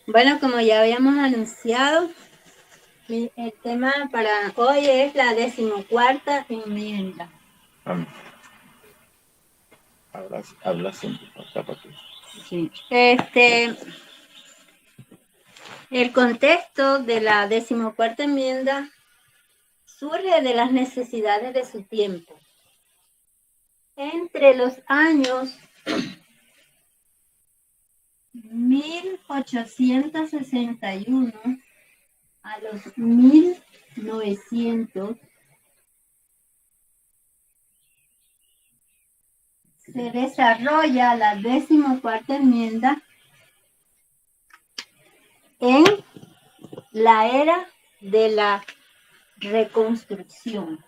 Bueno, como ya habíamos anunciado, el tema para hoy es la 14ª enmienda. Habla siempre, tápate. Sí. El contexto de la 14ª enmienda surge de las necesidades de su tiempo. Entre los años 1861 a los 1900 se desarrolla la 14ª enmienda en la era de la reconstrucción.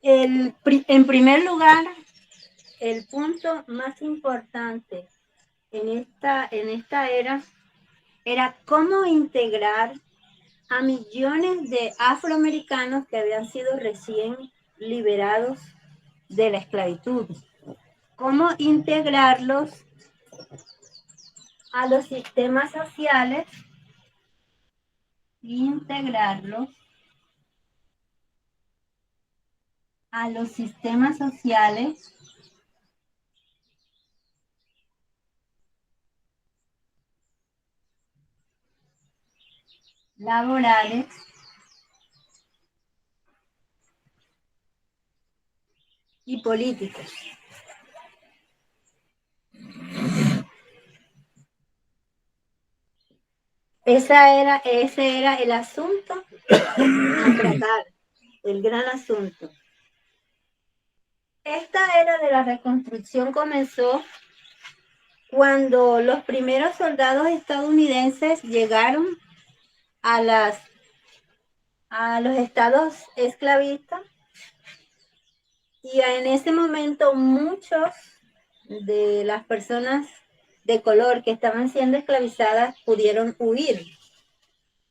En primer lugar, el punto más importante en esta era cómo integrar a millones de afroamericanos que habían sido recién liberados de la esclavitud. Cómo integrarlos a los sistemas sociales, laborales y políticos. Ese era el asunto a tratar, el gran asunto. Esta era de la reconstrucción comenzó cuando los primeros soldados estadounidenses llegaron a los estados esclavistas, y en ese momento muchos de las personas de color que estaban siendo esclavizadas pudieron huir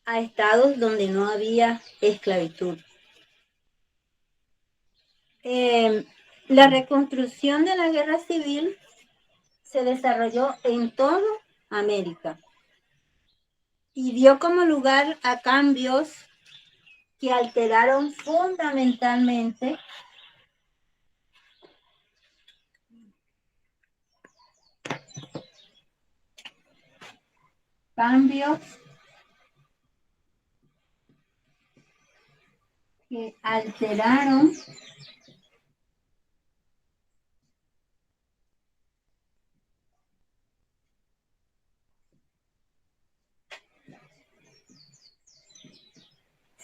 a estados donde no había esclavitud. La reconstrucción de la guerra civil se desarrolló en toda América y dio como lugar a cambios que alteraron fundamentalmente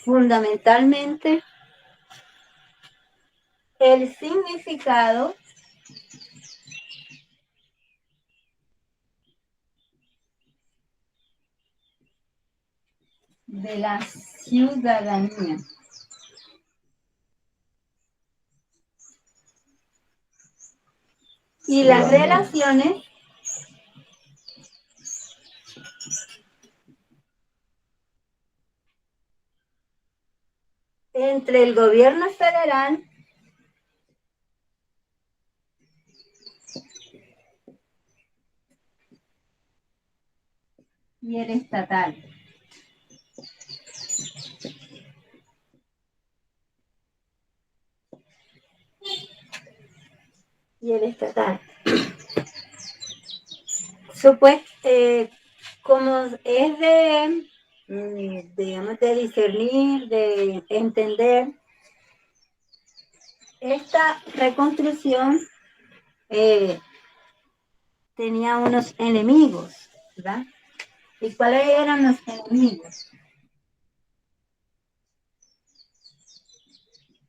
fundamentalmente el significado de la ciudadanía. Y las relaciones entre el gobierno federal y el estatal. Como es digamos, de discernir, de entender, esta reconstrucción tenía unos enemigos, ¿verdad? ¿Y cuáles eran los enemigos?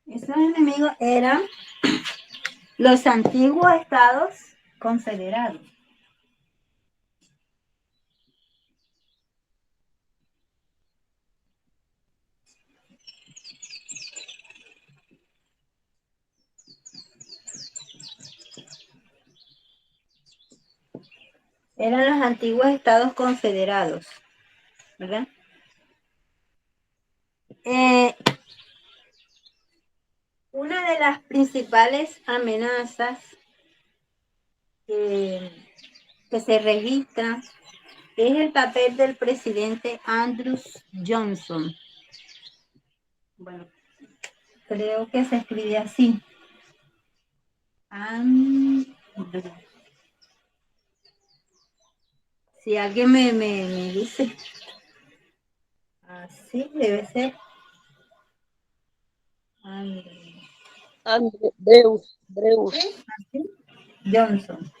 Esos enemigos eran los antiguos estados confederados. Eran los antiguos estados confederados, ¿verdad? Una de las principales amenazas que se registra es el papel del presidente Andrew Johnson. Bueno, creo que se escribe así. Si alguien me dice, así debe ser. Breus. ¿Sí? Johnson.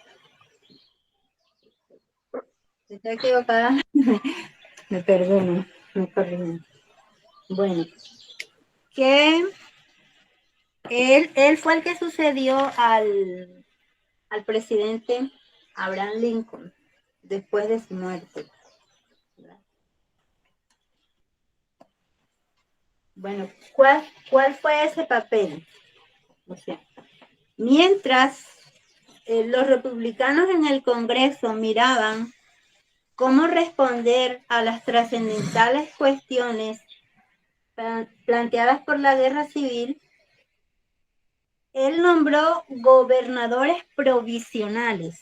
Si estoy equivocada, me perdono, me corrijo. Bueno, que él fue el que sucedió al presidente Abraham Lincoln después de su muerte. Bueno, ¿cuál fue ese papel? O sea, mientras los republicanos en el Congreso miraban cómo responder a las trascendentales cuestiones planteadas por la guerra civil, él nombró gobernadores provisionales.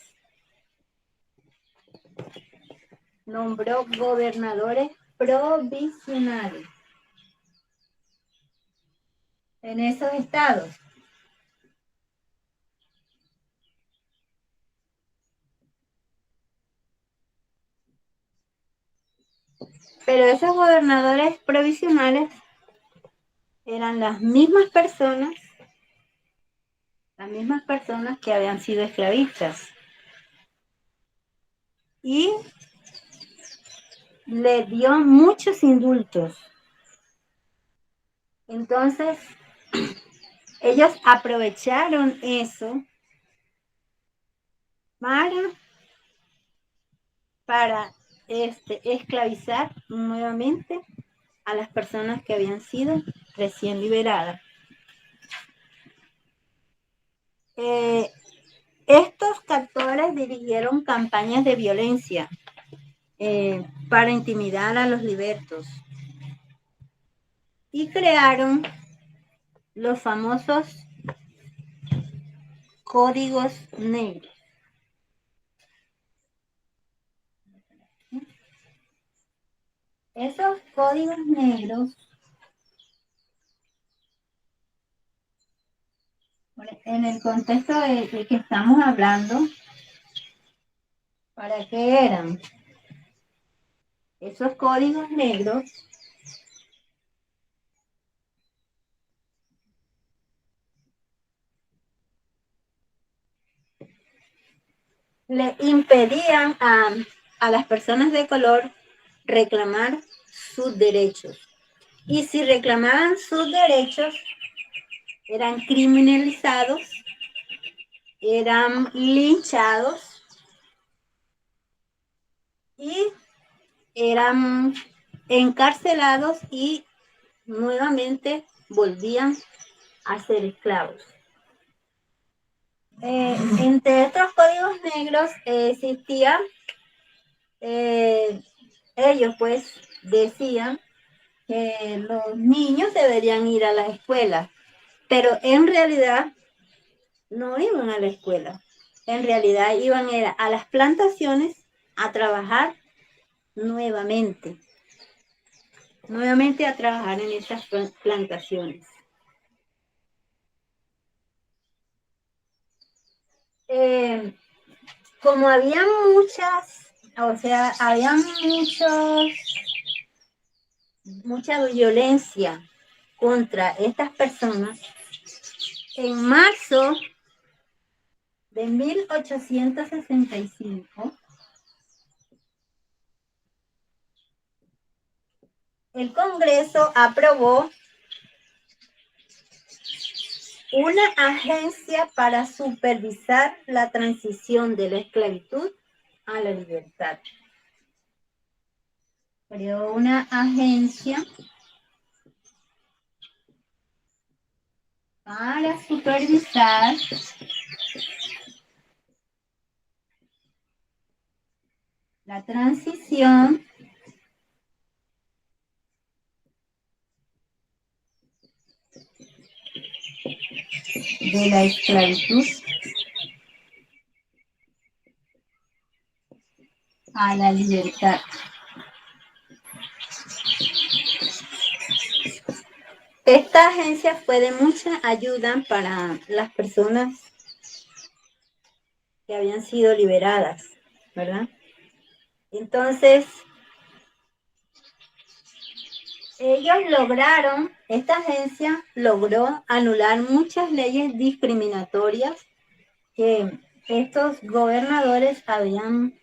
En esos estados. Pero esos gobernadores provisionales eran las mismas personas que habían sido esclavistas. Y le dio muchos indultos. Entonces, ellos aprovecharon eso para esclavizar nuevamente a las personas que habían sido recién liberadas. Estos captores dirigieron campañas de violencia para intimidar a los libertos y crearon los famosos códigos negros. Esos códigos negros, en el contexto de que estamos hablando, ¿para qué eran? Esos códigos negros le impedían a las personas de color reclamar sus derechos. Y si reclamaban sus derechos, eran criminalizados, eran linchados y eran encarcelados y nuevamente volvían a ser esclavos. Entre estos códigos negros existían, ellos pues decían que los niños deberían ir a la escuela, pero en realidad no iban a la escuela. En realidad iban a las plantaciones a trabajar nuevamente a trabajar en esas plantaciones. Como había mucha violencia contra estas personas, en marzo de 1865, el Congreso aprobó una agencia para supervisar la transición de la esclavitud a la libertad. Creó una agencia para supervisar la transición de la esclavitud a la libertad. Esta agencia fue de mucha ayuda para las personas que habían sido liberadas, ¿verdad? Entonces, esta agencia logró anular muchas leyes discriminatorias que estos gobernadores habían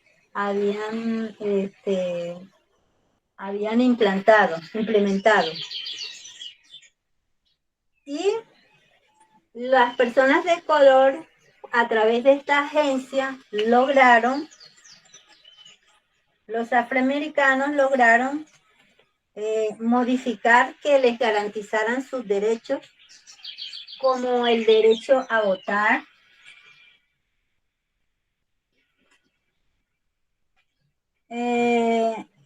implementado. Y las personas de color, a través de esta agencia, los afroamericanos lograron modificar que les garantizaran sus derechos, como el derecho a votar,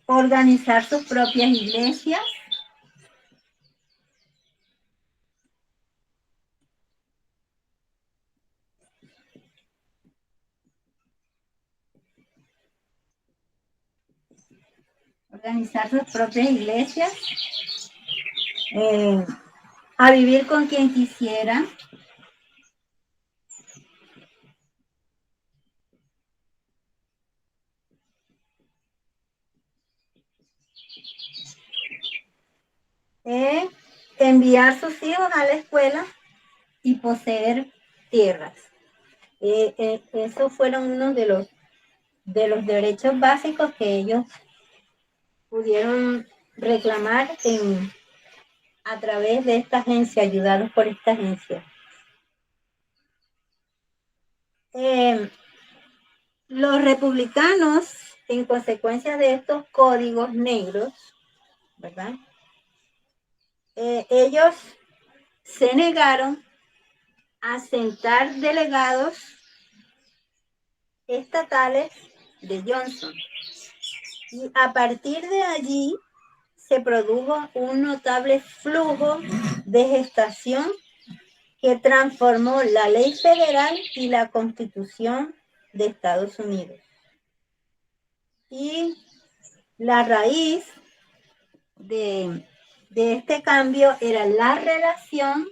organizar sus propias iglesias, a vivir con quien quisiera, enviar sus hijos a la escuela y poseer tierras. Esos fueron uno de los derechos básicos que ellos pudieron reclamar a través de esta agencia, ayudados por esta agencia. Los republicanos, en consecuencia de estos códigos negros, ¿verdad? Ellos se negaron a sentar delegados estatales de Johnson. Y a partir de allí se produjo un notable flujo de gestación que transformó la ley federal y la Constitución de Estados Unidos. Y la raíz de este cambio era la relación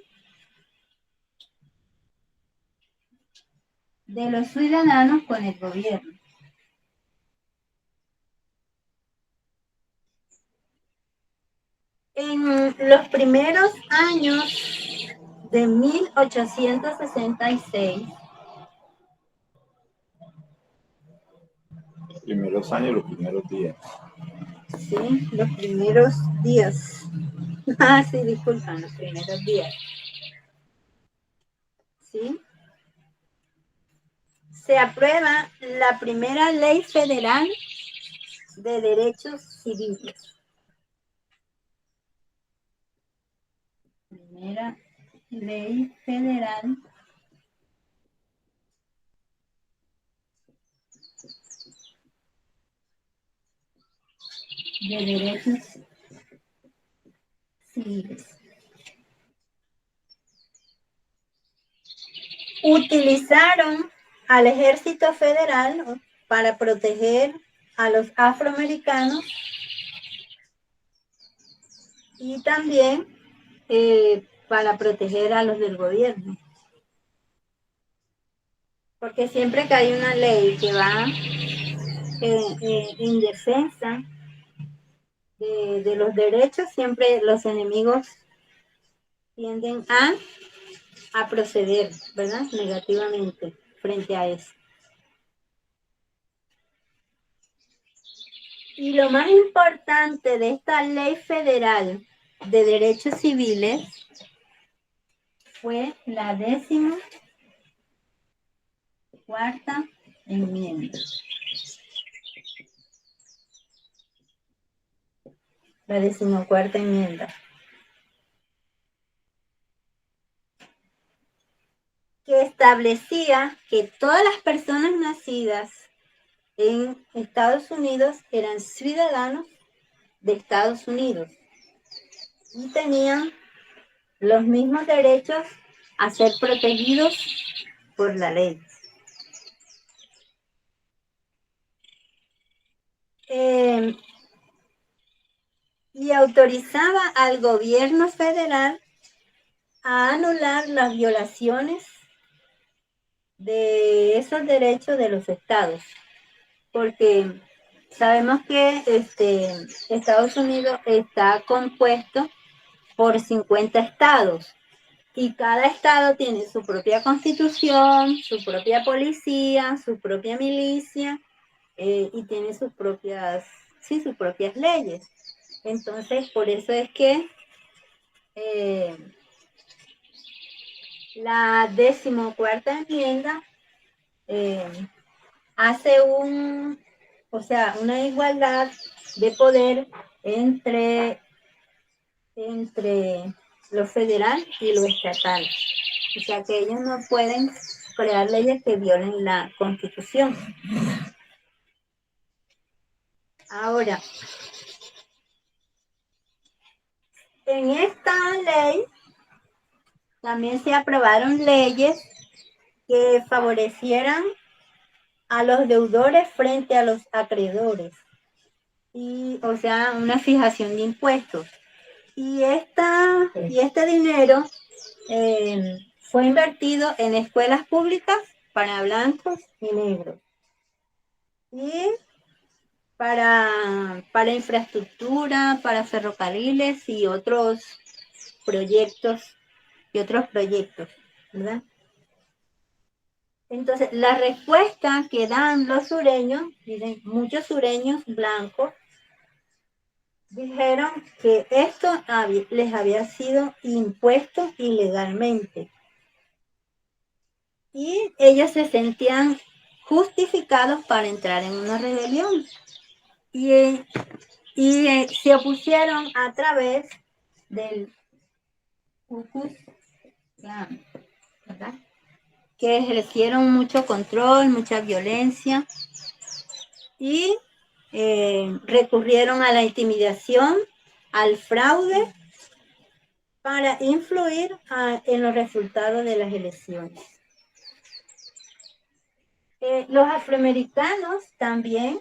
de los ciudadanos con el gobierno. En los primeros años de 1866, Los primeros años, los primeros días. sí, los primeros días. Ah, sí, disculpan, los primeros días. ¿Sí? Se aprueba la primera ley federal de derechos civiles. Primera ley federal de derechos civiles. Utilizaron al ejército federal para proteger a los afroamericanos y también para proteger a los del gobierno. Porque siempre que hay una ley que va en defensa de los derechos, siempre los enemigos tienden a proceder, ¿verdad? Negativamente frente a eso. Y lo más importante de esta ley federal de derechos civiles fue la 14ª enmienda. La 14ª enmienda. Que establecía que todas las personas nacidas en Estados Unidos eran ciudadanos de Estados Unidos y tenían los mismos derechos a ser protegidos por la ley. Y autorizaba al gobierno federal a anular las violaciones de esos derechos de los estados, porque sabemos que Estados Unidos está compuesto por 50 estados y cada estado tiene su propia constitución, su propia policía, su propia milicia y tiene sus propias leyes. Entonces, por eso es que la 14ª enmienda hace una igualdad de poder entre lo federal y lo estatal. O sea que ellos no pueden crear leyes que violen la Constitución. Ahora, en esta ley también se aprobaron leyes que favorecieran a los deudores frente a los acreedores. Y, o sea, una fijación de impuestos. Y este dinero fue invertido en escuelas públicas para blancos y negros. Y para infraestructura, para ferrocarriles y otros proyectos, ¿verdad? Entonces, la respuesta que dan los sureños, dicen muchos sureños blancos, dijeron que esto les había sido impuesto ilegalmente. Y ellos se sentían justificados para entrar en una rebelión. Y se opusieron a través del Ku Klux Klan, ¿verdad? Que ejercieron mucho control, mucha violencia y recurrieron a la intimidación, al fraude para influir en los resultados de las elecciones. Los afroamericanos también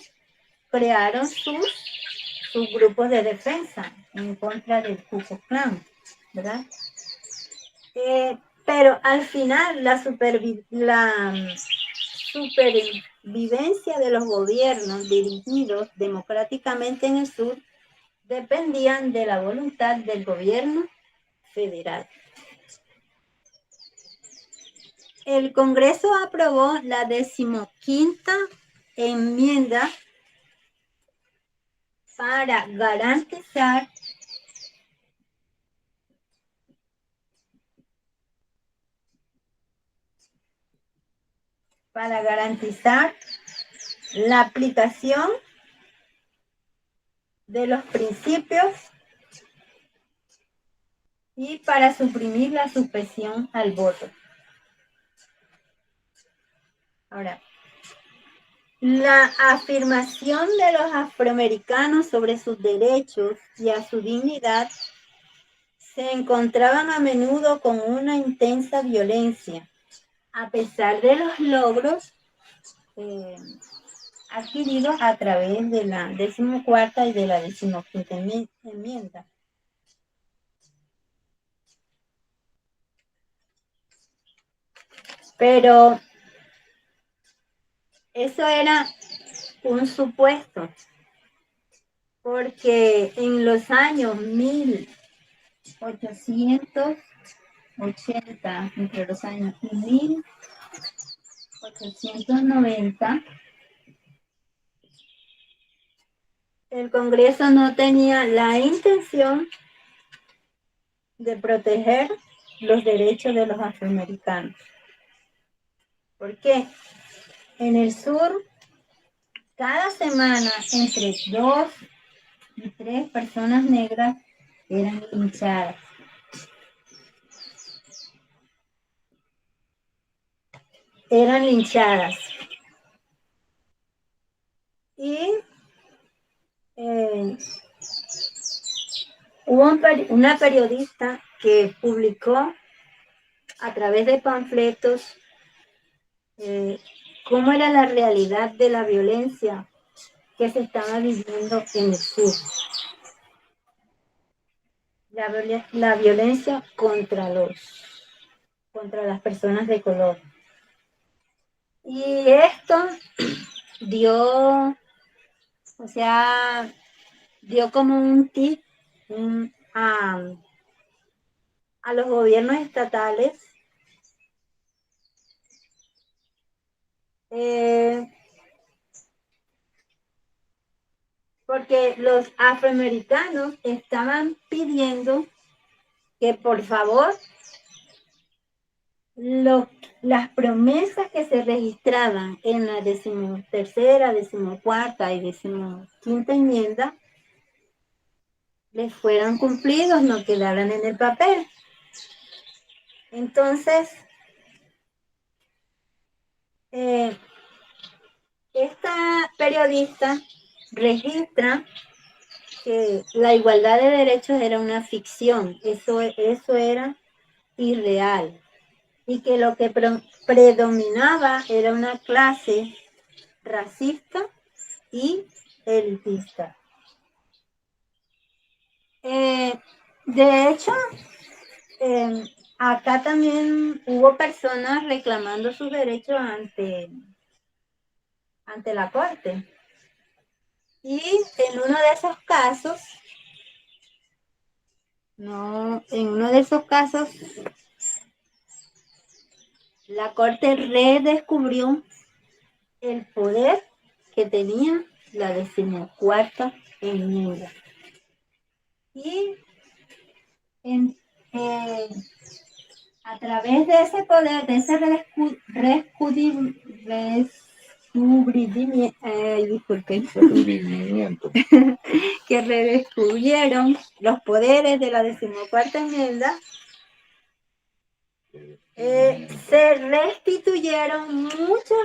crearon sus grupos de defensa en contra del Ku Klux Klan, ¿verdad? Pero al final la supervivencia de los gobiernos dirigidos democráticamente en el sur dependían de la voluntad del gobierno federal. El Congreso aprobó la 15ª enmienda para garantizar la aplicación de los principios y para suprimir la supresión al voto. Ahora, la afirmación de los afroamericanos sobre sus derechos y a su dignidad se encontraban a menudo con una intensa violencia, a pesar de los logros adquiridos a través de la 14ª y de la 15ª enmienda. Pero eso era un supuesto, porque en los años 1880, entre los años 1890, el Congreso no tenía la intención de proteger los derechos de los afroamericanos. ¿Por qué? En el sur, cada semana entre 2 y 3 personas negras eran linchadas. hubo una periodista que publicó a través de panfletos cómo era la realidad de la violencia que se estaba viviendo en el sur. La violencia contra las personas de color. Y esto dio como un tip a los gobiernos estatales porque los afroamericanos estaban pidiendo que por favor las promesas que se registraban en la 13ª, 14ª y 15ª enmienda les fueran cumplidos, no quedaran en el papel. Entonces, esta periodista registra que la igualdad de derechos era una ficción, eso era irreal, y que lo que predominaba era una clase racista y elitista. De hecho, acá también hubo personas reclamando sus derechos ante la corte. Y en uno de esos casos, la corte redescubrió el poder que tenía la 14ª enmienda. Y a través de ese poder, de ese redescubrimiento que redescubrieron los poderes de la 14ª enmienda, se restituyeron muchos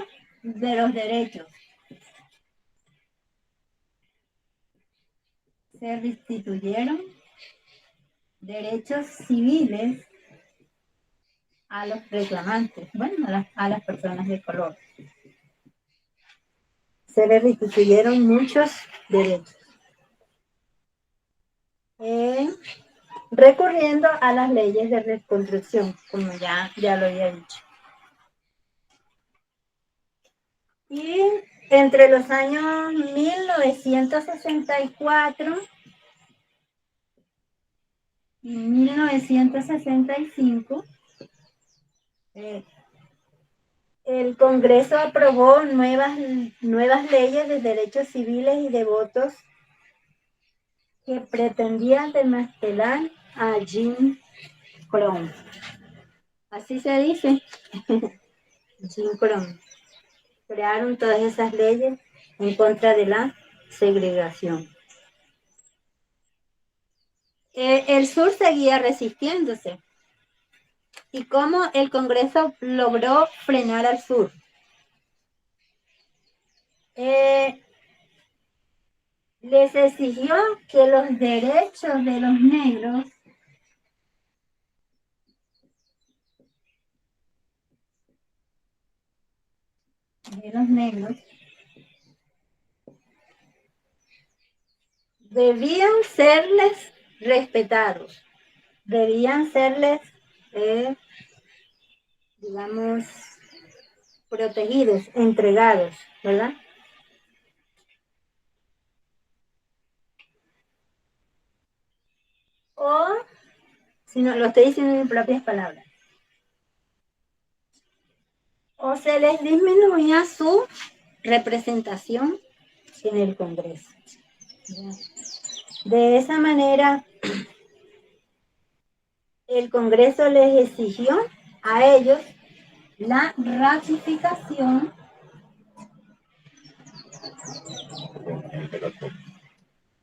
de los derechos. Se restituyeron derechos civiles a los reclamantes, a las personas de color. Se les restituyeron muchos derechos. Recurriendo a las leyes de reconstrucción, como ya lo había dicho. Y entre los años 1964 y 1965, el Congreso aprobó nuevas leyes de derechos civiles y de votos que pretendían desmantelar a Jim Crow. Así se dice. Jim Crow. Crearon todas esas leyes en contra de la segregación. El sur seguía resistiéndose. ¿Y cómo el Congreso logró frenar al sur? Les exigió que los derechos de los negros debían serles respetados, debían serles, protegidos, entregados, ¿verdad? O, si no, lo estoy diciendo en mis propias palabras, o se les disminuía su representación en el Congreso. De esa manera, el Congreso les exigió a ellos la ratificación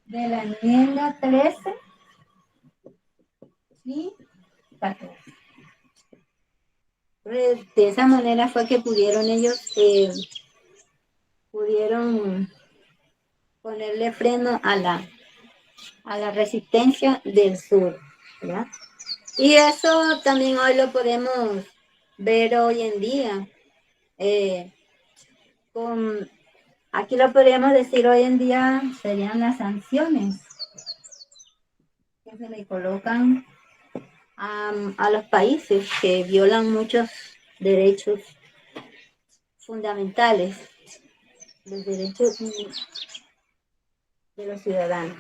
de la enmienda 13 y 14. De esa manera fue que pudieron ponerle freno a la a la resistencia del sur, ¿verdad? Y eso también hoy lo podemos ver hoy en día. Aquí lo podríamos decir hoy en día serían las sanciones que se le colocan a los países que violan muchos derechos fundamentales, los derechos de los ciudadanos.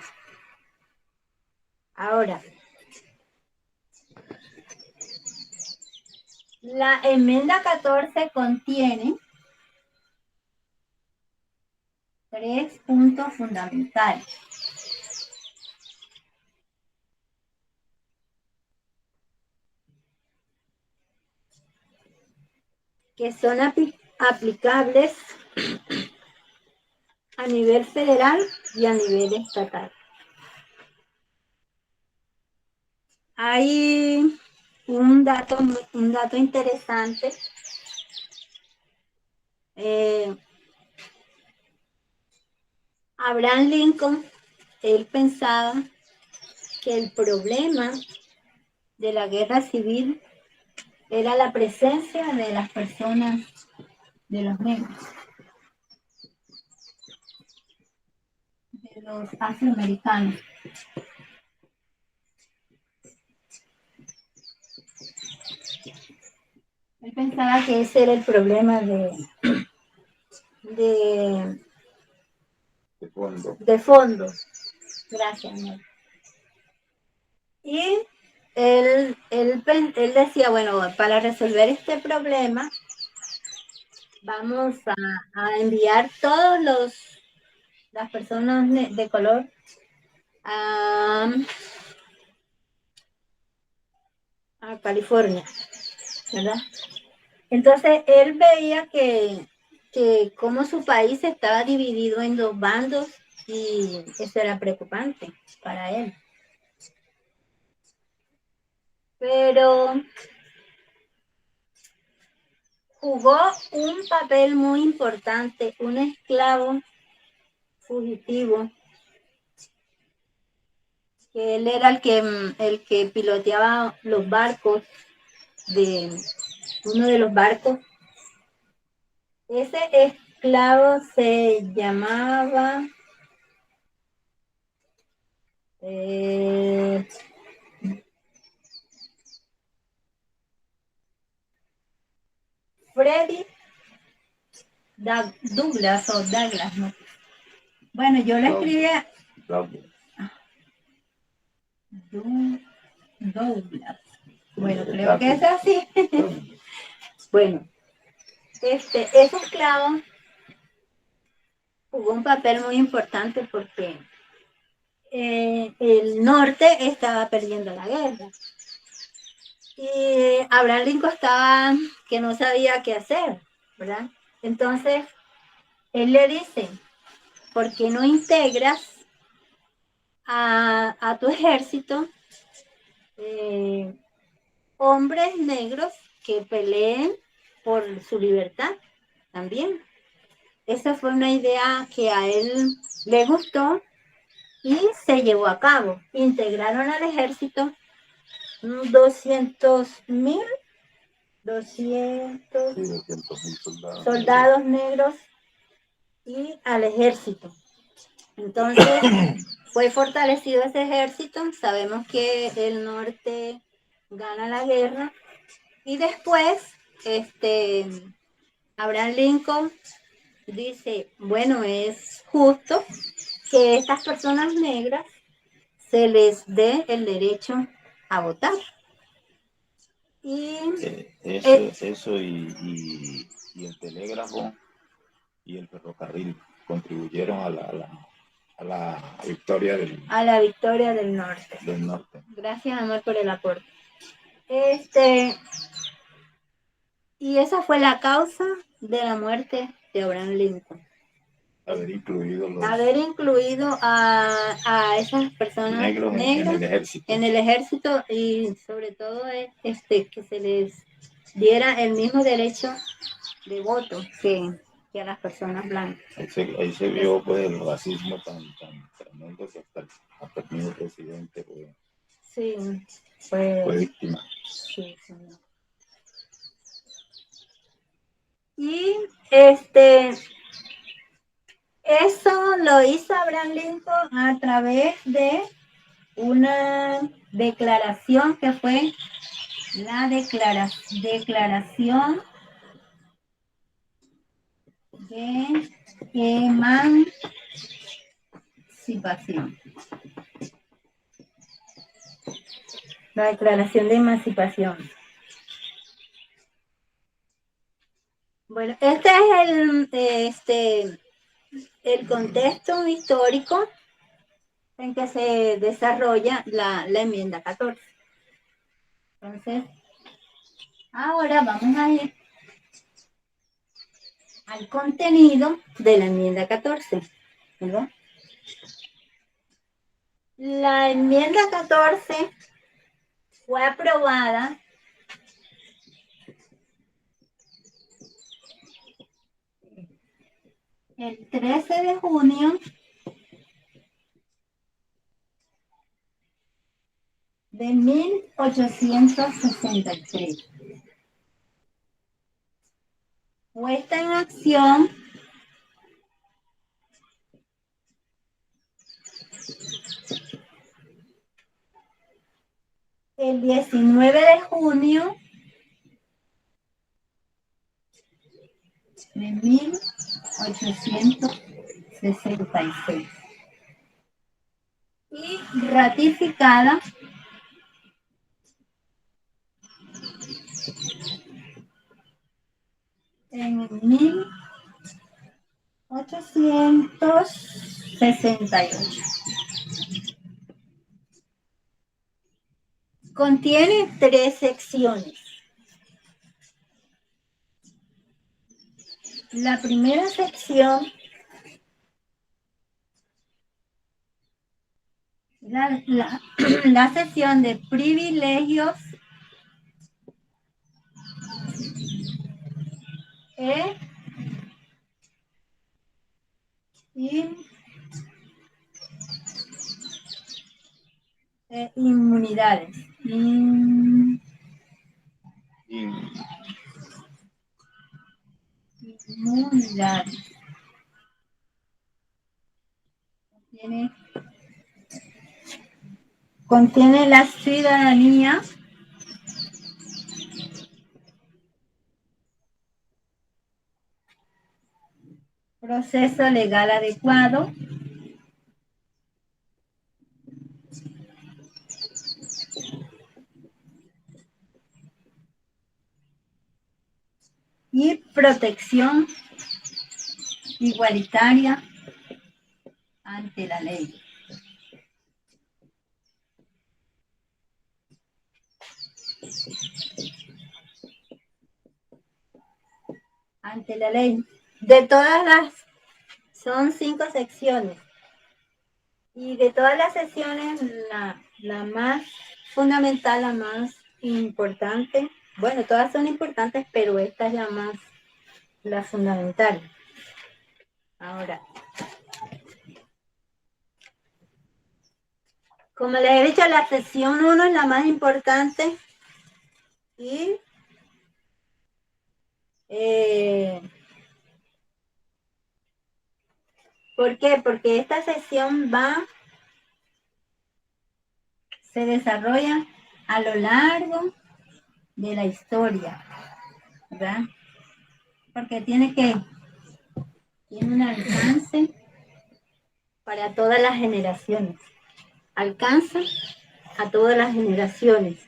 Ahora, la enmienda 14 contiene 3 puntos fundamentales. Que son aplicables a nivel federal y a nivel estatal. Hay un dato interesante. Abraham Lincoln, él pensaba que el problema de la guerra civil era la presencia de las personas, de los negros, de los afroamericanos. Él pensaba que ese era el problema de fondo. Gracias, amor. Y él decía, bueno, para resolver este problema, vamos a enviar las personas de color a California, ¿verdad? Entonces él veía que como su país estaba dividido en 2 bandos y eso era preocupante para él. Pero jugó un papel muy importante, un esclavo fugitivo, que él era el que piloteaba los barcos, uno de los barcos. Ese esclavo se llamaba Frederick Douglass o Douglas, ¿no? Bueno, yo lo escribía Douglas. Bueno, creo que es así. Bueno, ese esclavo jugó un papel muy importante porque el norte estaba perdiendo la guerra. Y Abraham Lincoln estaba que no sabía qué hacer, ¿verdad? Entonces, él le dice, ¿por qué no integras a tu ejército hombres negros que peleen por su libertad también? Esa fue una idea que a él le gustó y se llevó a cabo. Integraron al ejército 200,000 soldados negros y al ejército. Entonces fue fortalecido ese ejército. Sabemos que el norte gana la guerra y después Abraham Lincoln dice, bueno, es justo que estas personas negras se les dé el derecho a votar. Y eso y el telégrafo y el ferrocarril contribuyeron a la victoria del norte. Gracias, amor, por el aporte. Y esa fue la causa de la muerte de Abraham Lincoln. Haber incluido a esas personas negras en el ejército y sobre todo que se les diera el mismo derecho de voto que a las personas blancas. Ahí se vio pues el racismo tan tremendo que hasta mismo presidente Sí, fue víctima. Sí, sí. Y eso lo hizo Abraham Lincoln a través de una declaración que fue la declaración de emancipación. La declaración de emancipación. Bueno, este es el contexto histórico en que se desarrolla la enmienda 14. Entonces, ahora vamos a ir al contenido de la enmienda 14, ¿verdad? La enmienda 14 fue aprobada el 13 de junio de 1863. Puesta en acción el 19 de junio de 1866 y ratificada en 1868. Contiene 3 secciones. La primera sección, la sección de privilegios y inmunidades. Inmunidades. Contiene la ciudadanía, proceso legal adecuado, y protección igualitaria ante la ley. Ante la ley. De todas las, son 5 secciones. Y de todas las secciones, la más fundamental, la más importante, bueno, todas son importantes, pero esta es la fundamental. Ahora, como les he dicho, la sección 1 es la más importante y ¿por qué? Porque esta sección se desarrolla a lo largo de la historia, ¿verdad? Porque tiene un alcance para todas las generaciones. Alcanza a todas las generaciones.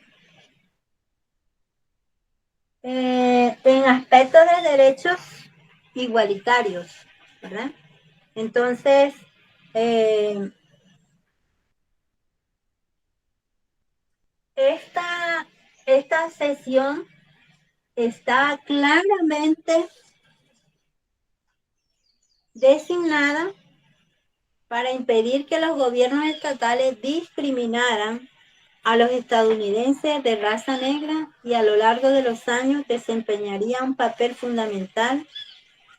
En aspectos de derechos igualitarios, ¿verdad? Entonces, esta sesión está claramente designada para impedir que los gobiernos estatales discriminaran a los estadounidenses de raza negra y a lo largo de los años desempeñaría un papel fundamental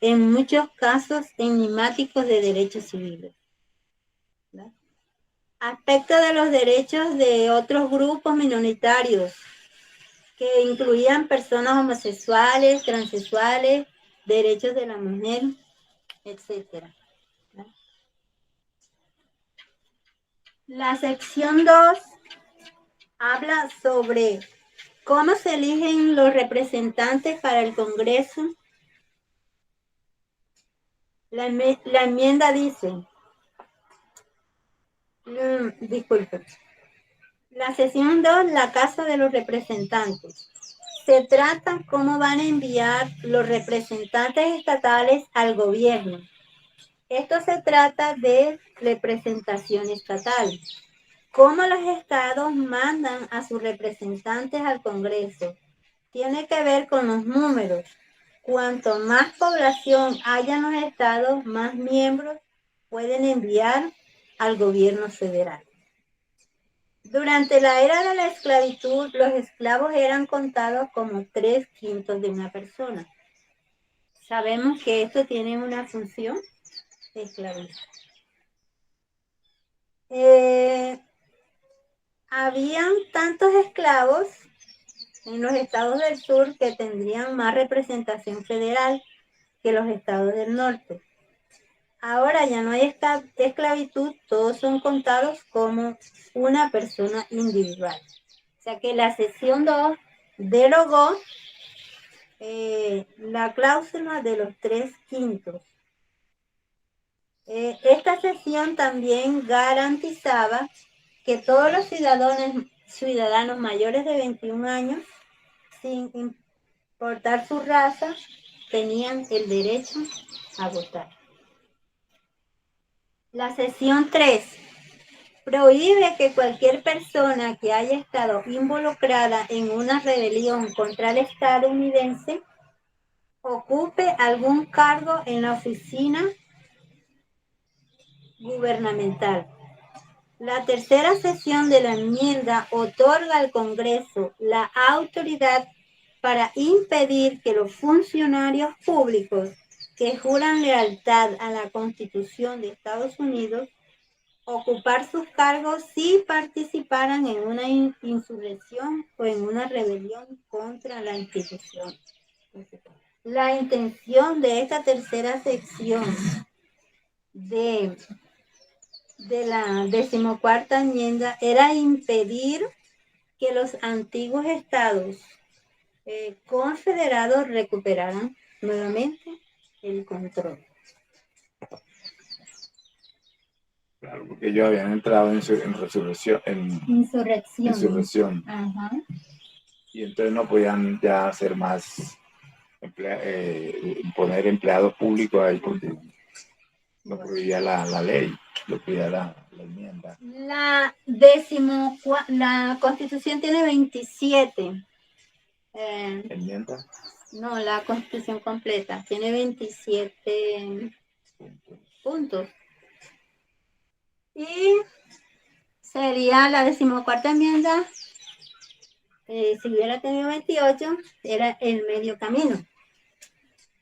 en muchos casos enigmáticos de derechos civiles, ¿verdad? Aspecto de los derechos de otros grupos minoritarios, que incluían personas homosexuales, transexuales, derechos de la mujer, etcétera. La sección 2 habla sobre cómo se eligen los representantes para el Congreso. La enmienda dice, disculpe, la sección 2, la Casa de los Representantes. Se trata cómo van a enviar los representantes estatales al gobierno. Esto se trata de representación estatal. Cómo los estados mandan a sus representantes al Congreso. Tiene que ver con los números. Cuanto más población haya en los estados, más miembros pueden enviar al gobierno federal. Durante la era de la esclavitud, los esclavos eran contados como 3/5 de una persona. Sabemos que esto tiene una función esclavista. Habían tantos esclavos en los estados del sur que tendrían más representación federal que los estados del norte. Ahora ya no hay esclavitud, todos son contados como una persona individual. O sea que la sección 2 derogó la cláusula de los 3/5. Esta sección también garantizaba que todos los ciudadanos mayores de 21 años, sin importar su raza, tenían el derecho a votar. La sección 3 prohíbe que cualquier persona que haya estado involucrada en una rebelión contra el estadounidense ocupe algún cargo en la oficina gubernamental. La tercera sección de la enmienda otorga al Congreso la autoridad para impedir que los funcionarios públicos que juran lealtad a la Constitución de Estados Unidos ocupar sus cargos si participaran en una insurrección o en una rebelión contra la institución. La intención de esta tercera sección de la 14ª enmienda era impedir que los antiguos estados confederados recuperaran nuevamente el control. Claro, porque ellos habían entrado en insurrección. Ajá. Y entonces no podían ya hacer más, poner empleados públicos ahí porque lo prohibía la ley, lo prohibía la enmienda. La Constitución tiene 27. ¿Enmienda? No, la Constitución completa tiene 27 puntos. Y sería la 14ª enmienda, si hubiera tenido 28, era el medio camino.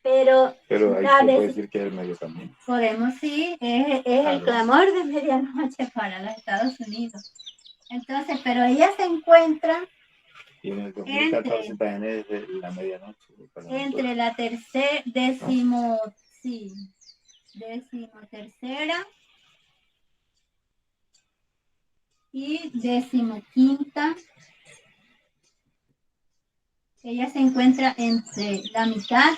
Pero ahí se puede decir que es el medio camino. Podemos, sí, es claro. El clamor de medianoche para los Estados Unidos. Entonces, pero ella se encuentra y en el 2014 también es de la medianoche. Entre la decimotercera y 15ª. Ella se encuentra entre la mitad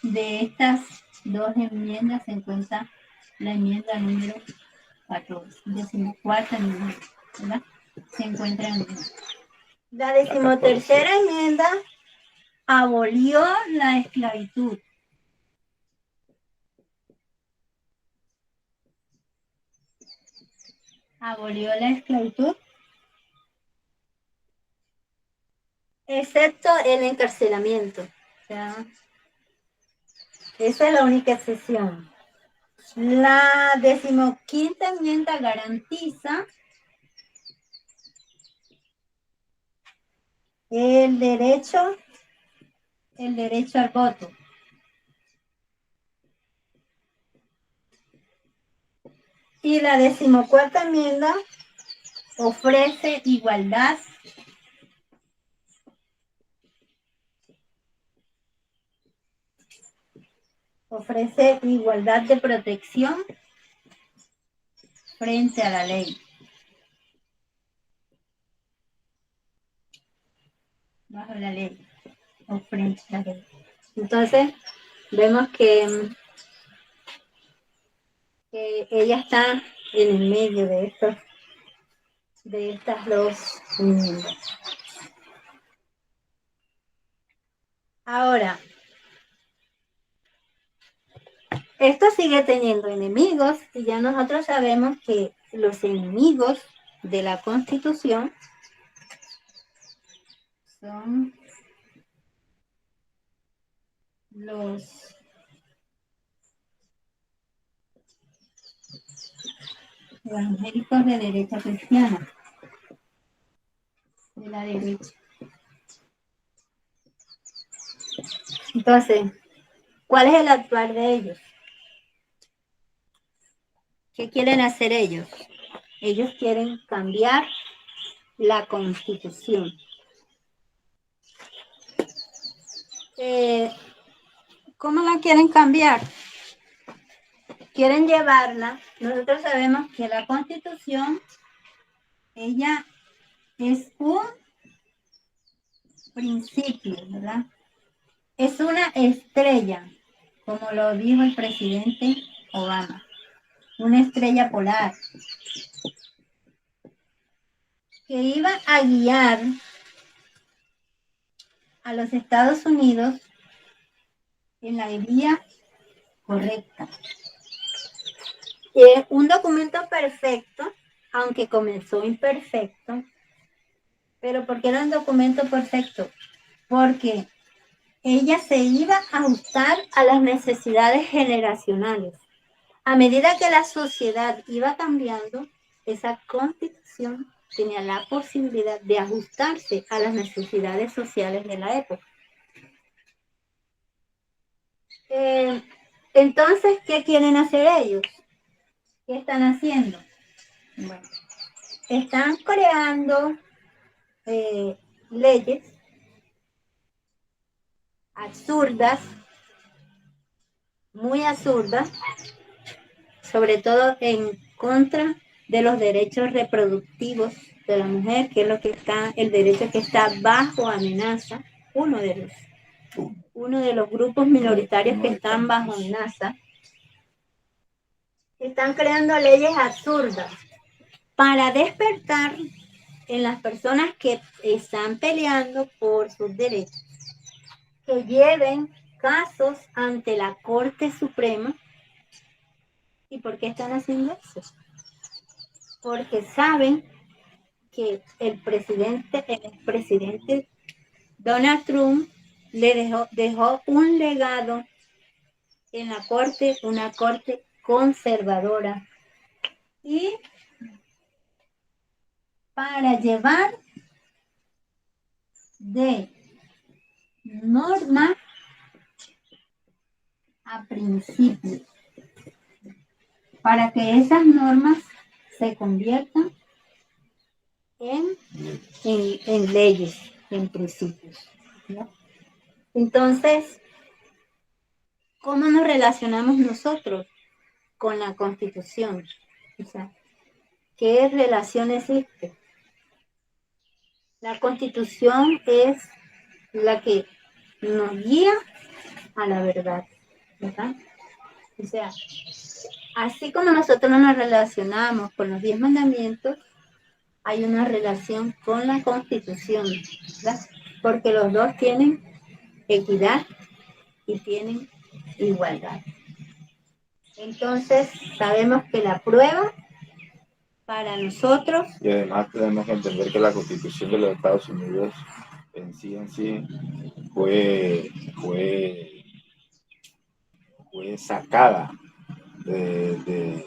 de estas dos enmiendas, se encuentra la enmienda número 14, 14ª enmienda, ¿verdad? Se encuentra en la 13ª enmienda abolió la esclavitud. Abolió la esclavitud, excepto el encarcelamiento. O sea, esa es la única excepción. La 15ª enmienda garantiza el derecho al voto. Y la 14ª enmienda ofrece igualdad, de protección frente a la ley. Bajo la ley o frente a la ley. Entonces, vemos que ella está en el medio de estas dos enmiendas. Ahora, esto sigue teniendo enemigos y ya nosotros sabemos que los enemigos de la Constitución son los evangélicos de derecha cristiana, de la derecha. Entonces, ¿cuál es el actuar de ellos? ¿Qué quieren hacer ellos? Ellos quieren cambiar la Constitución. ¿Cómo la quieren cambiar? Quieren llevarla. Nosotros sabemos que la Constitución, ella es un principio, ¿verdad? Es una estrella, como lo dijo el presidente Obama, una estrella polar que iba a guiar a los Estados Unidos en la vía correcta. Un documento perfecto, aunque comenzó imperfecto. ¿Pero por qué era un documento perfecto? Porque ella se iba a ajustar a las necesidades generacionales. A medida que la sociedad iba cambiando, esa Constitución tenía la posibilidad de ajustarse a las necesidades sociales de la época. Entonces, ¿qué quieren hacer ellos? ¿Qué están haciendo? Bueno, están creando leyes absurdas, muy absurdas, sobre todo en contra de los derechos reproductivos de la mujer, que es lo que está, el derecho que está bajo amenaza, uno de los grupos minoritarios que están bajo amenaza. Están creando leyes absurdas para despertar en las personas que están peleando por sus derechos, que lleven casos ante la Corte Suprema. ¿Y por qué están haciendo eso? Porque saben que el presidente Donald Trump le dejó un legado en la Corte, una Corte conservadora. Y para llevar de norma a principio, para que esas normas se conviertan en leyes, en principios, ¿no? Entonces, ¿cómo nos relacionamos nosotros con la Constitución? O sea, ¿qué relación existe? La Constitución es la que nos guía a la verdad, ¿verdad? O sea, así como nosotros nos relacionamos con los 10 mandamientos, hay una relación con la Constitución, ¿verdad? Porque los dos tienen equidad y tienen igualdad. Entonces, sabemos que la prueba para nosotros... Y además tenemos que entender que la Constitución de los Estados Unidos en sí fue sacada de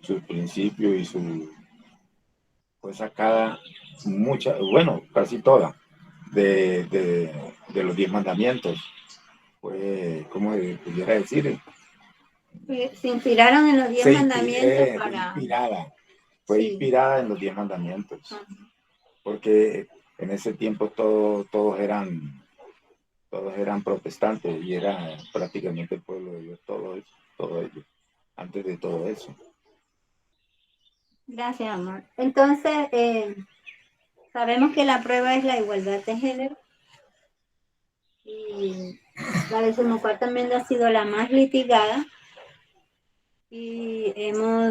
sus principios y fue sacada casi toda de los 10 mandamientos. Fue, como pudiera decir, Se inspiraron en los 10 Se mandamientos fue para... inspirada. Fue Sí. inspirada en los 10 mandamientos. Ajá. Porque en ese tiempo todos eran protestantes y era prácticamente el pueblo de Dios, todo ello, antes de todo eso. Gracias, amor. Entonces, sabemos que la prueba es la igualdad de género y la 14ª enmienda ha sido la más litigada y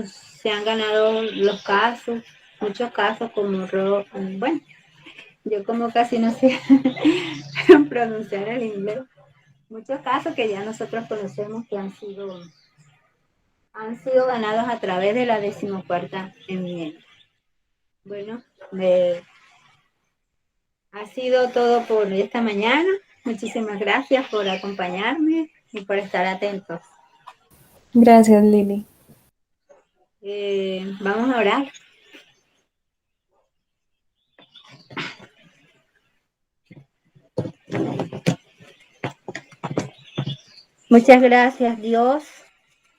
se han ganado los casos, muchos casos como bueno, yo como casi no sé pronunciar el inglés, muchos casos que ya nosotros conocemos que han sido ganados a través de la 14ª enmienda. Bueno, ha sido todo por esta mañana. Muchísimas gracias por acompañarme y por estar atentos. Gracias, Lili. Vamos a orar. Muchas gracias, Dios,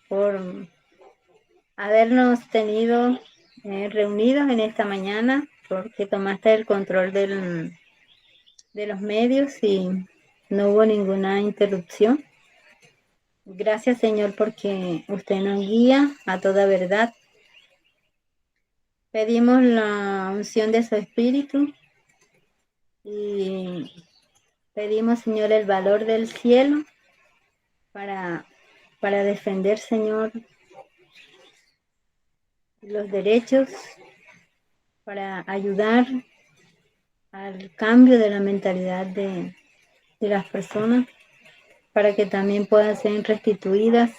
por habernos tenido reunidos en esta mañana, porque tomaste el control de los medios y no hubo ninguna interrupción. Gracias, Señor, porque usted nos guía a toda verdad. Pedimos la unción de su Espíritu y pedimos, Señor, el valor del cielo para defender, Señor, los derechos, para ayudar al cambio de la mentalidad de las personas, para que también puedan ser restituidas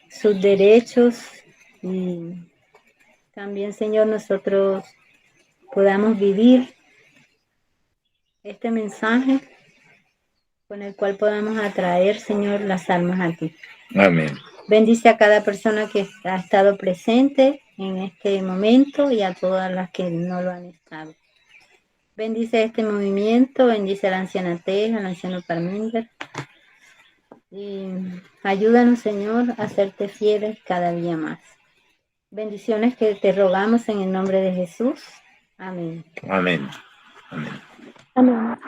sus derechos y también, Señor, nosotros podamos vivir este mensaje con el cual podamos atraer, Señor, las almas a ti. Amén. Bendice a cada persona que ha estado presente en este momento y a todas las que no lo han estado. Bendice este movimiento, bendice a la anciana Teja, al anciano Parminder. Y ayúdanos, Señor, a serte fieles cada día más. Bendiciones que te rogamos en el nombre de Jesús. Amén. Amén. Amén. Amén.